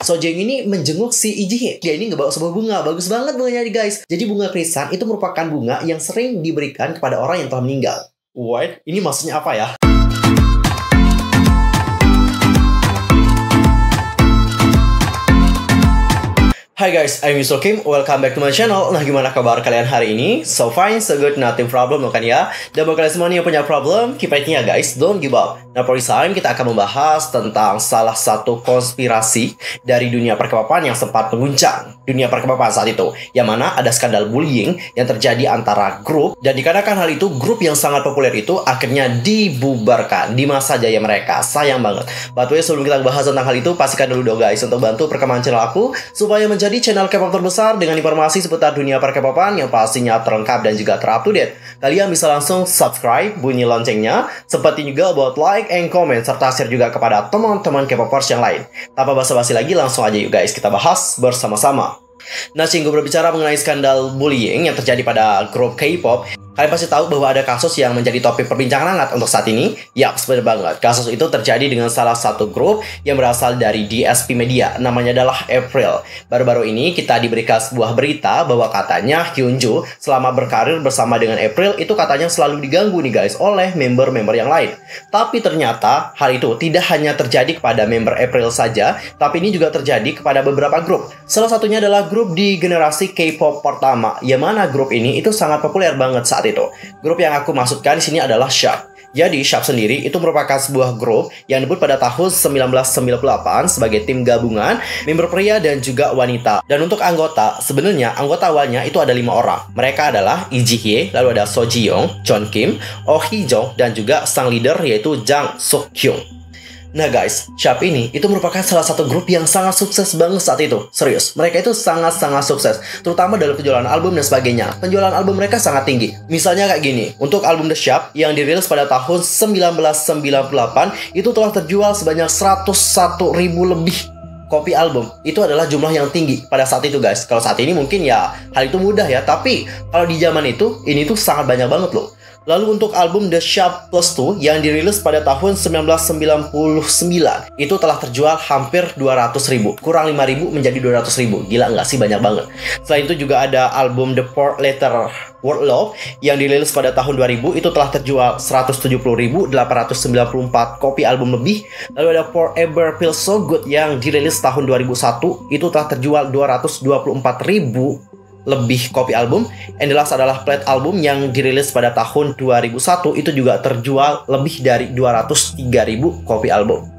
Sojeng ini menjenguk si Ijihye. Dia ini ngebawa sebuah bunga, bagus banget bunganya nih guys. Jadi bunga krisan itu merupakan bunga yang sering diberikan kepada orang yang telah meninggal. What? Ini maksudnya apa ya? Hai guys, I'm Mr. Kim, welcome back to my channel. Nah, gimana kabar kalian hari ini? So fine, so good, nothing problem, bukan ya? Dan buat kalian semua yang punya problem, keep fighting ya guys, don't give up. Nah, for this time kita akan membahas tentang salah satu konspirasi dari dunia perkepapan yang sempat mengguncang dunia perkepapan saat itu, yang mana ada skandal bullying yang terjadi antara grup, dan dikarenakan hal itu, grup yang sangat populer itu akhirnya dibubarkan di masa jaya mereka. Sayang banget. But wait, sebelum kita bahas tentang hal itu, pastikan dulu dong guys untuk bantu perkembangan channel aku supaya menjadi channel K-pop terbesar dengan informasi seputar dunia perkepopan yang pastinya terlengkap dan juga terupdate. Kalian bisa langsung subscribe, bunyi loncengnya, seperti juga buat like and comment, serta share juga kepada teman-teman K-popers yang lain. Tanpa basa-basi lagi, langsung aja yuk guys, kita bahas bersama-sama. Nah, singgung berbicara mengenai skandal bullying yang terjadi pada grup K-pop, kalian pasti tahu bahwa ada kasus yang menjadi topik perbincangan hangat untuk saat ini. Yap, benar banget. Kasus itu terjadi dengan salah satu grup yang berasal dari DSP Media. Namanya adalah April. Baru-baru ini kita diberikan sebuah berita bahwa katanya Hyunju selama berkarir bersama dengan April itu katanya selalu diganggu nih guys oleh member-member yang lain. Tapi ternyata hal itu tidak hanya terjadi kepada member April saja, tapi ini juga terjadi kepada beberapa grup. Salah satunya adalah grup di generasi K-pop pertama, yang mana grup ini itu sangat populer banget saat itu. Grup yang aku maksudkan di sini adalah Sharp. Jadi Sharp sendiri itu merupakan sebuah grup yang debut pada tahun 1998 sebagai tim gabungan member pria dan juga wanita. Dan untuk anggota, sebenarnya anggota awalnya itu ada 5 orang. Mereka adalah Ijihye, lalu ada So Ji-young, John Kim, Oh Hee-jung, dan juga sang leader yaitu Jang Suk-kyung. Nah guys, Sharp ini itu merupakan salah satu grup yang sangat sukses banget saat itu. Serius, mereka itu sangat-sangat sukses, terutama dalam penjualan album dan sebagainya. Penjualan album mereka sangat tinggi. Misalnya kayak gini, untuk album The Sharp yang dirilis pada tahun 1998 itu telah terjual sebanyak 101.000 lebih kopi album. Itu adalah jumlah yang tinggi pada saat itu guys. Kalau saat ini mungkin ya hal itu mudah ya, tapi kalau di zaman itu, ini tuh sangat banyak banget loh. Lalu untuk album The Sharp Plus 2 yang dirilis pada tahun 1999 itu telah terjual hampir 200.000, kurang 5.000 menjadi 200.000. Gila nggak sih, banyak banget. Selain itu juga ada album The 4 Letter Word Love yang dirilis pada tahun 2000 itu telah terjual 170.894 kopi album lebih. Lalu ada Forever Feels So Good yang dirilis tahun 2001 itu telah terjual 224.000 lebih kopi album. And the last adalah Plate album yang dirilis pada tahun 2001 itu juga terjual lebih dari 203.000 kopi album.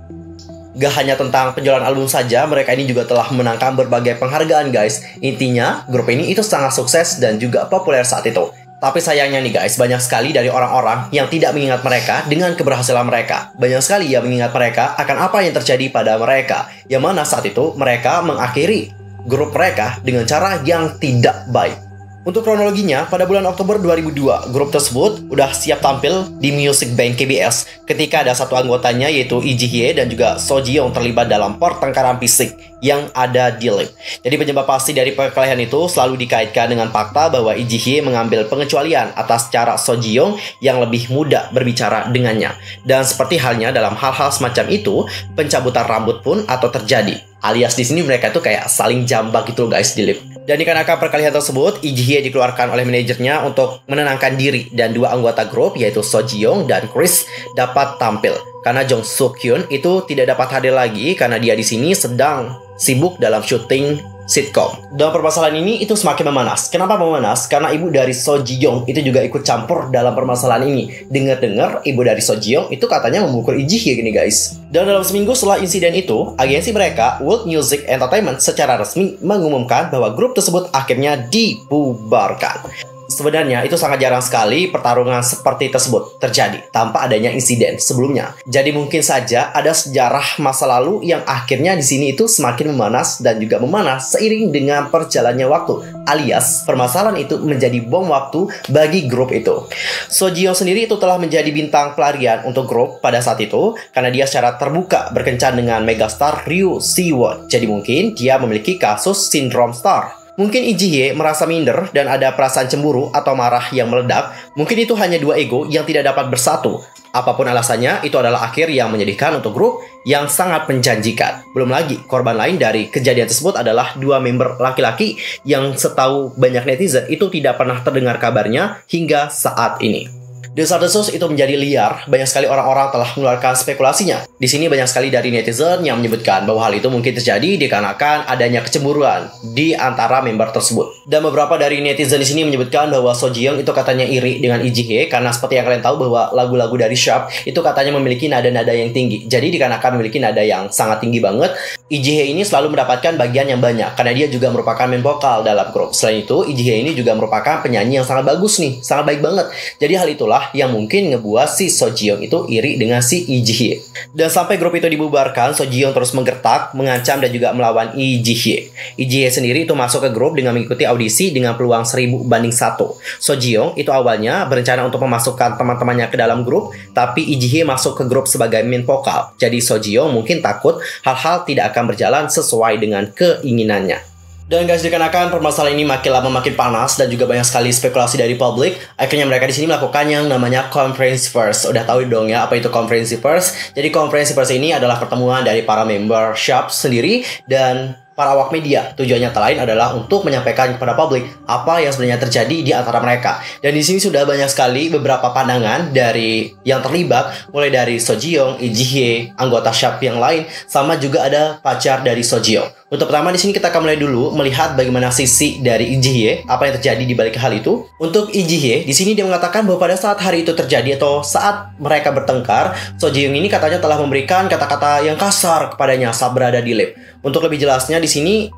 Gak hanya tentang penjualan album saja, mereka ini juga telah menangkan berbagai penghargaan guys. Intinya grup ini itu sangat sukses dan juga populer saat itu. Tapi sayangnya nih guys, banyak sekali dari orang-orang yang tidak mengingat mereka dengan keberhasilan mereka. Banyak sekali yang mengingat mereka akan apa yang terjadi pada mereka, yang mana saat itu mereka mengakhiri grup mereka dengan cara yang tidak baik. Untuk kronologinya, pada bulan Oktober 2002, grup tersebut udah siap tampil di Music Bank KBS ketika ada satu anggotanya yaitu Ijihye dan juga So Ji-young terlibat dalam pertengkaran fisik yang ada di lift. Jadi penyebab pasti dari perkelahian itu selalu dikaitkan dengan fakta bahwa Ijihye mengambil pengecualian atas cara So Ji-young yang lebih mudah berbicara dengannya. Dan seperti halnya dalam hal-hal semacam itu, pencabutan rambut pun atau terjadi. Alias di sini mereka tuh kayak saling jambak gitu loh guys di lift. Dan dikarenakan perkelahian tersebut, Ijihye dikeluarkan oleh manajernya untuk menenangkan diri, dan dua anggota grup yaitu So Ji-young dan Chris dapat tampil. Karena Jang Suk-kyun itu tidak dapat hadir lagi karena dia di sini sedang sibuk dalam syuting sitcom. Dan permasalahan ini itu semakin memanas. Kenapa memanas? Karena ibu dari So Ji-young itu juga ikut campur dalam permasalahan ini. Dengar-dengar ibu dari So Ji-young itu katanya memukul Ijihye gini guys. Dan dalam seminggu setelah insiden itu, agensi mereka World Music Entertainment secara resmi mengumumkan bahwa grup tersebut akhirnya dibubarkan. Sebenarnya itu sangat jarang sekali pertarungan seperti tersebut terjadi tanpa adanya insiden sebelumnya. Jadi mungkin saja ada sejarah masa lalu yang akhirnya di sini itu semakin memanas dan juga memanas seiring dengan perjalannya waktu. Alias permasalahan itu menjadi bom waktu bagi grup itu. So Ji-young sendiri itu telah menjadi bintang pelarian untuk grup pada saat itu karena dia secara terbuka berkencan dengan megastar Ryu Si-won. Jadi mungkin dia memiliki kasus sindrom star. Mungkin Ijihye merasa minder dan ada perasaan cemburu atau marah yang meledak. Mungkin itu hanya dua ego yang tidak dapat bersatu. Apapun alasannya, itu adalah akhir yang menyedihkan untuk grup yang sangat menjanjikan. Belum lagi, korban lain dari kejadian tersebut adalah 2 member laki-laki yang setahu banyak netizen itu tidak pernah terdengar kabarnya hingga saat ini. Desas-desus itu menjadi liar, banyak sekali orang-orang telah mengeluarkan spekulasinya. Di sini banyak sekali dari netizen yang menyebutkan bahwa hal itu mungkin terjadi dikarenakan adanya kecemburuan di antara member tersebut. Dan beberapa dari netizen di sini menyebutkan bahwa So Ji Young itu katanya iri dengan Lee Ji Hye karena seperti yang kalian tahu bahwa lagu-lagu dari SHARP itu katanya memiliki nada-nada yang tinggi. Jadi dikarenakan memiliki nada yang sangat tinggi banget, Lee Ji Hye ini selalu mendapatkan bagian yang banyak karena dia juga merupakan main vokal dalam grup. Selain itu, Lee Ji Hye ini juga merupakan penyanyi yang sangat bagus nih, sangat baik banget. Jadi hal itulah yang mungkin ngebuat si So Ji Young itu iri dengan si Lee Ji Hye. Dan sampai grup itu dibubarkan, So Ji Young terus menggertak, mengancam dan juga melawan Lee Ji Hye. Lee Ji Hye sendiri itu masuk ke grup dengan mengikuti audisi dengan peluang 1000 banding 1. So Ji Young itu awalnya berencana untuk memasukkan teman-temannya ke dalam grup, tapi Lee Ji Hye masuk ke grup sebagai main vokal. Jadi So Ji Young mungkin takut hal-hal tidak akan berjalan sesuai dengan keinginannya. Dan guys, dikarenakan permasalahan ini makin lama makin panas dan juga banyak sekali spekulasi dari publik, akhirnya mereka di sini melakukan yang namanya conference first. Udah tahu dong ya apa itu conference first? Jadi conference first ini adalah pertemuan dari para member SHARP sendiri dan para awak media. Tujuannya lain adalah untuk menyampaikan kepada publik apa yang sebenarnya terjadi di antara mereka. Dan di sini sudah banyak sekali beberapa pandangan dari yang terlibat, mulai dari So Ji Young, Lee Ji Hye, anggota SHARP yang lain, sama juga ada pacar dari So Ji Young. Untuk pertama di sini kita akan mulai dulu melihat bagaimana sisi dari Lee Ji Hye, apa yang terjadi di balik hal itu. Untuk Lee Ji Hye, di sini dia mengatakan bahwa pada saat hari itu terjadi atau saat mereka bertengkar, So Ji Young ini katanya telah memberikan kata-kata yang kasar kepadanya saat berada di lift. Untuk lebih jelasnya di sini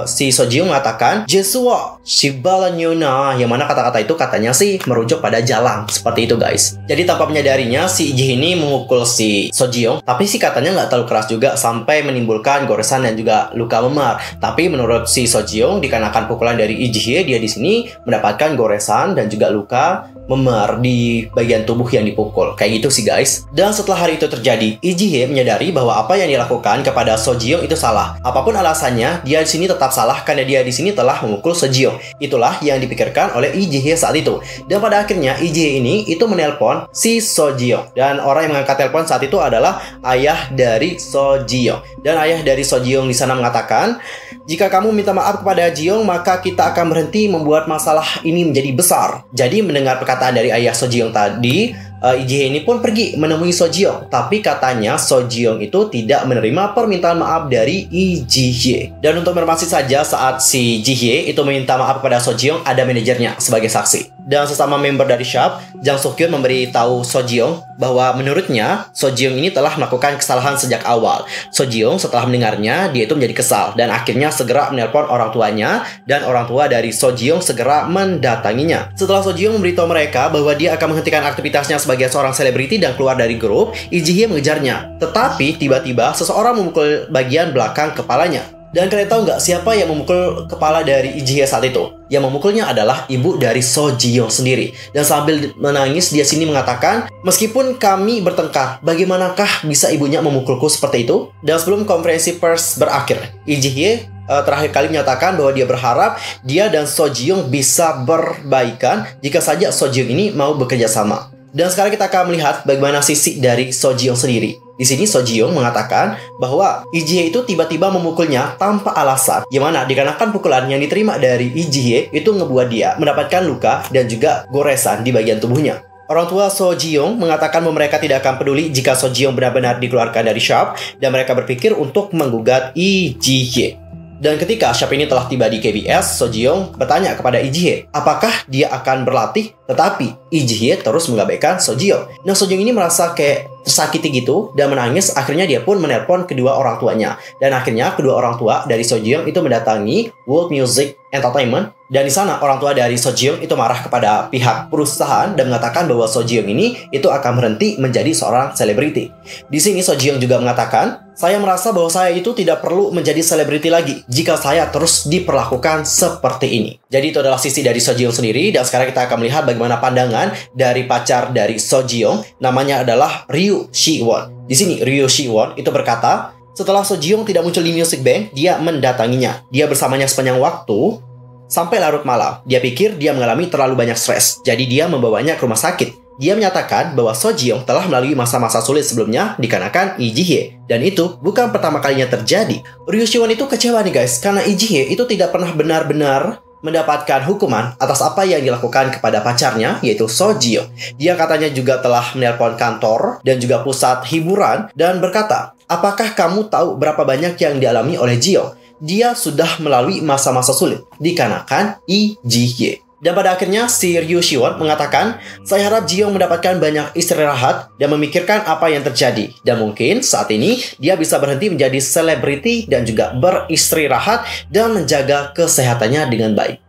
si So Ji Young mengatakan Jesua Shibalanyona, yang mana kata-kata itu katanya sih merujuk pada jalang, seperti itu guys. Jadi tanpa menyadarinya si Lee Ji Hye ini memukul si So Ji Young, tapi sih katanya nggak terlalu keras juga sampai menimbulkan goresan dan juga luka memar. Tapi menurut si So Ji Young, dikarenakan pukulan dari Lee Ji Hye, dia di sini mendapatkan goresan dan juga luka memar di bagian tubuh yang dipukul. Kayak gitu sih guys. Dan setelah hari itu terjadi, Lee Ji Hye menyadari bahwa apa yang dilakukan kepada So Ji Young itu salah. Apapun alasannya, dia di sini tetap salah karena dia di sini telah memukul So Ji Young. Itulah yang dipikirkan oleh Lee Ji Hye saat itu. Dan pada akhirnya Lee Ji Hye ini itu menelpon si So Ji Young. Dan orang yang mengangkat telepon saat itu adalah ayah dari So Ji Young. Dan ayah dari So Ji Young di sana mengatakan, jika kamu minta maaf kepada Ji Young, maka kita akan berhenti membuat masalah ini menjadi besar. Jadi mendengar perkataan dari ayah So Ji Young tadi, Lee Ji Hye ini pun pergi menemui So Ji Young. Tapi katanya So Ji Young itu tidak menerima permintaan maaf dari Lee Ji Hye. Dan untuk informasi saja, saat si Ji Hye itu meminta maaf kepada So Ji Young, ada manajernya sebagai saksi. Dan sesama member dari SHARP, Jang Suk Hyun memberitahu So Ji Young bahwa menurutnya So Ji Young ini telah melakukan kesalahan sejak awal. So Ji Young setelah mendengarnya, dia itu menjadi kesal dan akhirnya segera menelpon orang tuanya, dan orang tua dari So Ji Young segera mendatanginya. Setelah So Ji Young memberitahu mereka bahwa dia akan menghentikan aktivitasnya sebagai seorang selebriti dan keluar dari grup, Lee Ji Hye mengejarnya. Tetapi tiba-tiba seseorang memukul bagian belakang kepalanya. Dan kalian tahu nggak siapa yang memukul kepala dari Lee Ji Hye saat itu? Yang memukulnya adalah ibu dari So Ji Young sendiri. Dan sambil menangis dia sini mengatakan, meskipun kami bertengkar, bagaimanakah bisa ibunya memukulku seperti itu? Dan sebelum konferensi pers berakhir, Lee Ji Hye terakhir kali menyatakan bahwa dia berharap dia dan So Ji Young bisa berbaikan jika saja So Ji Young ini mau bekerja sama. Dan sekarang kita akan melihat bagaimana sisi dari So Ji Young sendiri. Di sini So Ji Young mengatakan bahwa Lee Ji Hye itu tiba-tiba memukulnya tanpa alasan, yang mana dikarenakan pukulan yang diterima dari Lee Ji Hye itu ngebuat dia mendapatkan luka dan juga goresan di bagian tubuhnya. Orang tua So Ji Young mengatakan bahwa mereka tidak akan peduli jika So Ji Young benar-benar dikeluarkan dari SHARP, dan mereka berpikir untuk menggugat Lee Ji Hye. Dan ketika SHARP ini telah tiba di KBS, So Ji Young bertanya kepada Lee Ji Hye, apakah dia akan berlatih? Tetapi Lee Ji Hye terus mengabaikan So Ji Young. Nah, So Ji Young ini merasa kayak tersakiti gitu dan menangis. Akhirnya dia pun menelpon kedua orang tuanya. Dan akhirnya kedua orang tua dari So Ji Young itu mendatangi World Music Entertainment. Dan di sana orang tua dari So Ji Young itu marah kepada pihak perusahaan dan mengatakan bahwa So Ji Young ini itu akan berhenti menjadi seorang selebriti. Di sini So Ji Young juga mengatakan, saya merasa bahwa saya itu tidak perlu menjadi selebriti lagi jika saya terus diperlakukan seperti ini. Jadi itu adalah sisi dari So Ji Young sendiri. Dan sekarang kita akan melihat bagaimana pandangan dari pacar dari So Ji Young, namanya adalah Ryu Si-won. Di sini Ryu Si-won itu berkata, setelah So Ji Young tidak muncul di Music Bank, dia mendatanginya. Dia bersamanya sepanjang waktu sampai larut malam. Dia pikir dia mengalami terlalu banyak stres, jadi dia membawanya ke rumah sakit. dia menyatakan bahwa Sojiyong telah melalui masa-masa sulit sebelumnya dikarenakan Lee Ji-hye. Dan itu bukan pertama kalinya terjadi. Ryu Siwon itu kecewa nih guys, karena Lee Ji-hye itu tidak pernah benar-benar mendapatkan hukuman atas apa yang dilakukan kepada pacarnya, yaitu Sojiyong. Dia katanya juga telah menelpon kantor dan juga pusat hiburan dan berkata, apakah kamu tahu berapa banyak yang dialami oleh Jiyong? Dia sudah melalui masa-masa sulit dikarenakan Lee Ji-hye. Dan pada akhirnya si Ryu Siwon mengatakan, saya harap Jiyong mendapatkan banyak istirahat dan memikirkan apa yang terjadi. Dan mungkin saat ini dia bisa berhenti menjadi selebriti dan juga beristirahat dan menjaga kesehatannya dengan baik.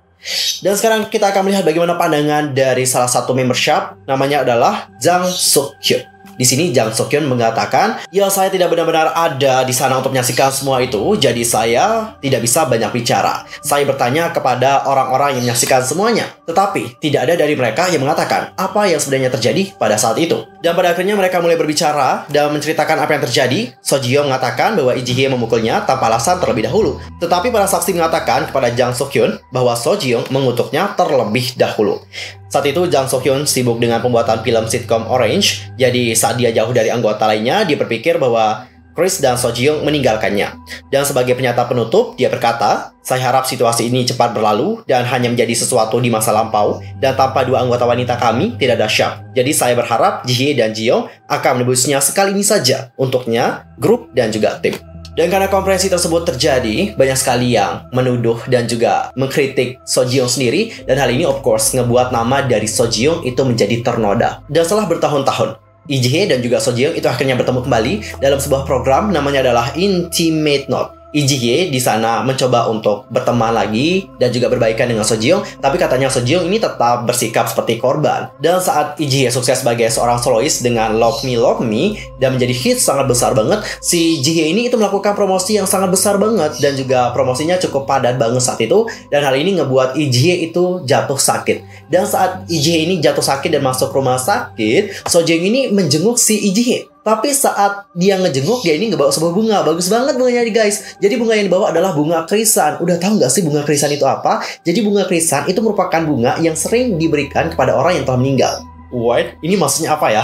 Dan sekarang kita akan melihat bagaimana pandangan dari salah satu member Shop, namanya adalah Jang Suk-hyun. Di sini Jang Suk-hyun mengatakan, ya saya tidak benar-benar ada di sana untuk menyaksikan semua itu, jadi saya tidak bisa banyak bicara. Saya bertanya kepada orang-orang yang menyaksikan semuanya, tetapi tidak ada dari mereka yang mengatakan apa yang sebenarnya terjadi pada saat itu. Dan pada akhirnya mereka mulai berbicara dan menceritakan apa yang terjadi. Sojiyong mengatakan bahwa Lee Ji-hye memukulnya tanpa alasan terlebih dahulu. Tetapi para saksi mengatakan kepada Jang Suk-hyun bahwa Sojiyong mengutuknya terlebih dahulu. Saat itu Jang Suk-hyun sibuk dengan pembuatan film sitcom Orange. Jadi saat dia jauh dari anggota lainnya, dia berpikir bahwa Chris dan Sojiyong meninggalkannya. Dan sebagai penyata penutup, dia berkata, saya harap situasi ini cepat berlalu dan hanya menjadi sesuatu di masa lampau. Dan tanpa dua anggota wanita kami, tidak dahsyat. Jadi saya berharap Ji-hye dan Jiyong akan menebusnya sekali ini saja. Untuknya, grup dan juga tim. Dan karena konferensi tersebut terjadi, banyak sekali yang menuduh dan juga mengkritik Sojiyong sendiri. Dan hal ini of course ngebuat nama dari Sojiyong itu menjadi ternoda. Dan setelah bertahun-tahun, Lee Ji-hye dan juga Sojiyong itu akhirnya bertemu kembali dalam sebuah program namanya adalah Intimate Note. Lee Ji-hye di sana mencoba untuk berteman lagi dan juga berbaikan dengan Sojiyong, tapi katanya Sojiyong ini tetap bersikap seperti korban. Dan saat Lee Ji-hye sukses sebagai seorang solois dengan Love Me dan menjadi hit sangat besar banget, si Ji-hye ini itu melakukan promosi yang sangat besar banget dan juga promosinya cukup padat banget saat itu. Dan hal ini ngebuat Lee Ji-hye itu jatuh sakit. Dan saat Lee Ji-hye ini jatuh sakit dan masuk rumah sakit, Sojiyong ini menjenguk si Lee Ji-hye. Tapi saat dia ngejenguk, dia ini ngebawa sebuah bunga. Bagus banget bunganya nih guys. Jadi bunga yang dibawa adalah bunga krisan. Udah tahu nggak sih bunga krisan itu apa? Jadi bunga krisan itu merupakan bunga yang sering diberikan kepada orang yang telah meninggal. What? Ini maksudnya apa ya?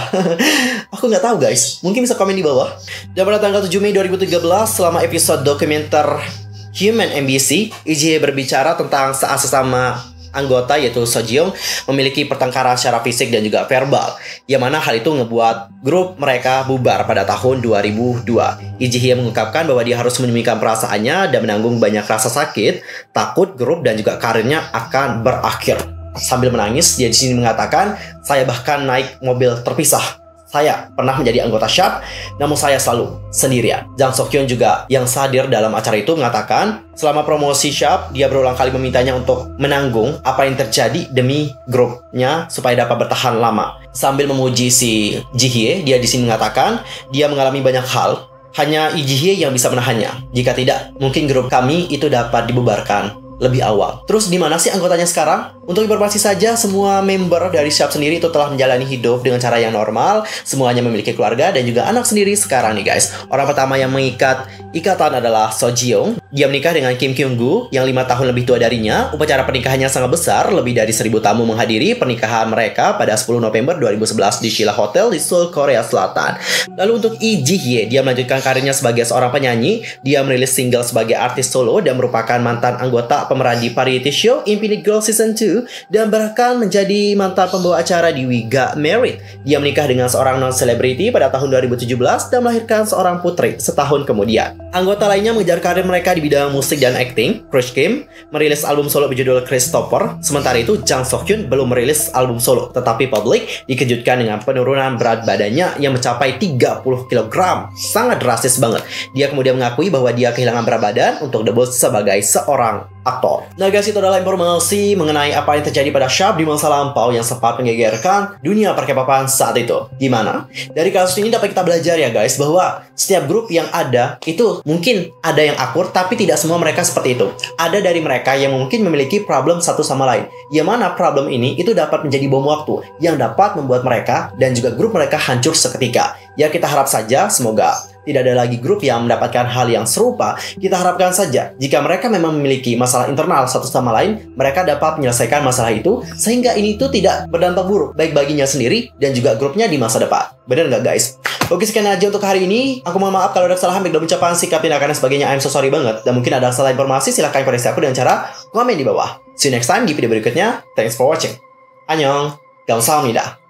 Aku nggak tahu guys. Mungkin bisa komen di bawah. Dan pada tanggal 7 Mei 2013, selama episode dokumenter Human MBC, Lee Ji-hye berbicara tentang saat sesama anggota yaitu Sojiyong memiliki pertengkaran secara fisik dan juga verbal, yang mana hal itu ngebuat grup mereka bubar pada tahun 2002. Lee Ji-hye mengungkapkan bahwa dia harus menyembunyikan perasaannya dan menanggung banyak rasa sakit, takut grup dan juga karirnya akan berakhir. Sambil menangis, dia di sini mengatakan, saya bahkan naik mobil terpisah. Saya pernah menjadi anggota Shop, namun saya selalu sendirian. Jang Suk-hyun juga yang hadir dalam acara itu mengatakan, selama promosi Shop, dia berulang kali memintanya untuk menanggung apa yang terjadi demi grupnya supaya dapat bertahan lama. Sambil memuji si Ji-hye, dia di sini mengatakan, dia mengalami banyak hal. Hanya Lee Ji-hye yang bisa menahannya. Jika tidak, mungkin grup kami itu dapat dibubarkan lebih awal. Terus di mana sih anggotanya sekarang? Untuk informasi saja, semua member dari Shop sendiri itu telah menjalani hidup dengan cara yang normal. Semuanya memiliki keluarga dan juga anak sendiri sekarang nih guys. Orang pertama yang mengikat ikatan adalah Sojiyong. Dia menikah dengan Kim Kyung-gu yang 5 tahun lebih tua darinya. Upacara pernikahannya sangat besar, lebih dari 1.000 tamu menghadiri pernikahan mereka pada 10 November 2011 di Shilla Hotel di Seoul, Korea Selatan. Lalu untuk Lee Ji-hye, dia melanjutkan karirnya sebagai seorang penyanyi. Dia merilis single sebagai artis solo dan merupakan mantan anggota pemeran di variety show Infinite Girl Season 2 dan bahkan menjadi mantan pembawa acara di We Got Married. Dia menikah dengan seorang non-selebriti pada tahun 2017 dan melahirkan seorang putri setahun kemudian. Anggota lainnya mengejar karir mereka di bidang musik dan acting. Chris Kim merilis album solo berjudul Christopher. Sementara itu, Jang Suk-hyun belum merilis album solo, tetapi publik dikejutkan dengan penurunan berat badannya yang mencapai 30 kg. Sangat drastis banget. Dia kemudian mengakui bahwa dia kehilangan berat badan untuk debut sebagai seorang aktor. Nah guys, itu adalah informasi mengenai apa yang terjadi pada Shop di masa lampau yang sempat menggegerkan dunia perkepapan saat itu. Gimana? Dari kasus ini dapat kita belajar ya guys, bahwa setiap grup yang ada itu mungkin ada yang akur, tapi tidak semua mereka seperti itu. Ada dari mereka yang mungkin memiliki problem satu sama lain, yang mana problem ini itu dapat menjadi bom waktu yang dapat membuat mereka dan juga grup mereka hancur seketika. Ya kita harap saja semoga tidak ada lagi grup yang mendapatkan hal yang serupa, kita harapkan saja jika mereka memang memiliki masalah internal satu sama lain, mereka dapat menyelesaikan masalah itu sehingga ini tuh tidak berdampak buruk baik baginya sendiri dan juga grupnya di masa depan. Bener nggak guys? Oke, sekian aja untuk hari ini. Aku mohon maaf kalau ada kesalahan baik dalam ucapan, sikap, tindakan, dan sebagainya. I'm so sorry banget. Dan mungkin ada salah informasi, silahkan koreksi aku dengan cara komen di bawah. See you next time di video berikutnya. Thanks for watching. Annyeong. 감사합니다.